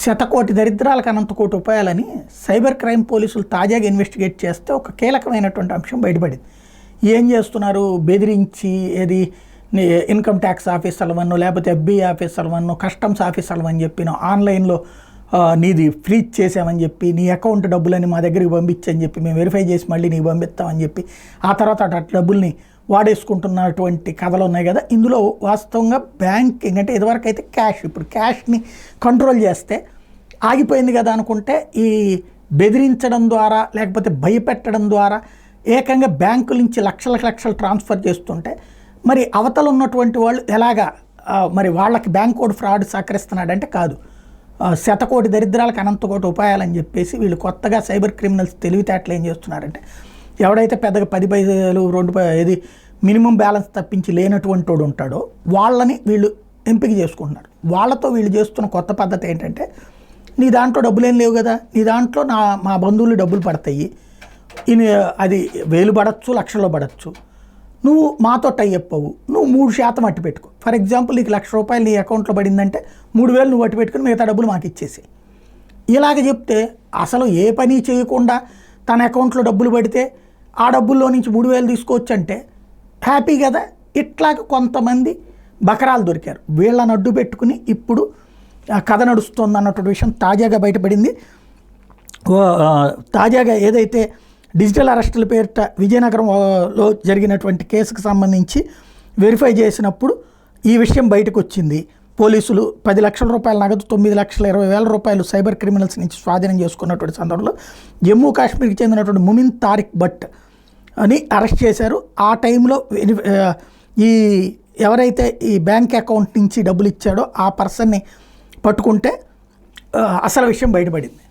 శతకోటి దరిద్రాలకు అనంత కోటి ఉపాయాలని cyber crime పోలీసులు తాజాగా ఇన్వెస్టిగేట్ చేస్తే ఒక కీలకమైనటువంటి అంశం బయటపడింది. ఏం చేస్తున్నారు, బెదిరించి ఏది ఇన్కమ్ ట్యాక్స్ ఆఫీసర్లవన్నో లేకపోతే ఎఫ్బీఐ ఆఫీసర్లవన్నో కస్టమ్స్ ఆఫీసర్లవని చెప్పినో ఆన్లైన్లో నీది ఫ్రీజ్ చేసామని చెప్పి నీ అకౌంట్ డబ్బులని మా దగ్గరికి పంపించని చెప్పి మేము వెరిఫై చేసి మళ్ళీ నీకు పంపిస్తామని చెప్పి ఆ తర్వాత ఆ డబ్బుల్ని వాడేసుకుంటున్నటువంటి కథలు ఉన్నాయి కదా. ఇందులో వాస్తవంగా బ్యాంకింగ్ అంటే ఇదివరకు అయితే క్యాష్, ఇప్పుడు క్యాష్ని కంట్రోల్ చేస్తే ఆగిపోయింది కదా అనుకుంటే ఈ బెదిరించడం ద్వారా లేకపోతే భయపెట్టడం ద్వారా ఏకంగా బ్యాంకుల నుంచి లక్షలు ట్రాన్స్ఫర్ చేస్తుంటే మరి అవతల ఉన్నటువంటి వాళ్ళు ఎలాగా మరి వాళ్ళకి బ్యాంక్ కోడ్ ఫ్రాడ్ సహకరిస్తున్నాడంటే కాదు, శతకోటి దరిద్రాలకు అనంతకోటి ఉపాయాలని చెప్పేసి వీళ్ళు కొత్తగా సైబర్ క్రిమినల్స్ తెలివితేటలు ఏం చేస్తున్నారంటే ఎవడైతే పెద్దగా 10 పైసలు 2 ఏది మినిమం బ్యాలెన్స్ తప్పించి లేనటువంటి వాడు ఉంటాడో వాళ్ళని వీళ్ళు ఎంపిక చేసుకుంటున్నారు. వాళ్ళతో వీళ్ళు చేస్తున్న కొత్త పద్ధతి ఏంటంటే నీ దాంట్లో డబ్బులేం లేవు కదా, నీ దాంట్లో మా బంధువులు డబ్బులు పడతాయి, అది 1000 పడచ్చు, లక్షల్లో పడచ్చు, నువ్వు మాతో టైఅప్ అవ్వు, నువ్వు 3% అట్టు పెట్టుకో. ఫర్ ఎగ్జాంపుల్ నీకు ₹1,00,000 నీ అకౌంట్లో పడిందంటే 3,000 నువ్వు అట్టు పెట్టుకుని మిగతా డబ్బులు మాకు ఇచ్చేసి. ఇలాగ చెప్తే అసలు ఏ పని చేయకుండా తన అకౌంట్లో డబ్బులు పడితే ఆ డబ్బుల్లో నుంచి 3,000 తీసుకోవచ్చు అంటే హ్యాపీ కదా. ఇట్లాగ కొంతమంది బకరాలు దొరికారు, వీళ్ళని అడ్డు పెట్టుకుని ఇప్పుడు కథ నడుస్తుంది అన్నటువంటి విషయం తాజాగా బయటపడింది. తాజాగా ఏదైతే డిజిటల్ అరెస్టుల పేరిట విజయనగరంలో జరిగినటువంటి కేసుకు సంబంధించి వెరిఫై చేసినప్పుడు ఈ విషయం బయటకు వచ్చింది. పోలీసులు 10 లక్షల రూపాయల నగదు, 9,20,000 సైబర్ క్రిమినల్స్ నుంచి స్వాధీనం చేసుకున్నటువంటి సందర్భంలో జమ్మూ కాశ్మీర్కి చెందినటువంటి ముమిన్ తారిక్ భట్ అని అరెస్ట్ చేశారు. ఆ టైంలో ఈ ఎవరైతే ఈ బ్యాంక్ అకౌంట్ నుంచి డబ్బులు ఇచ్చాడో ఆ పర్సన్ని పట్టుకుంటే అసలు విషయం బయటపడింది.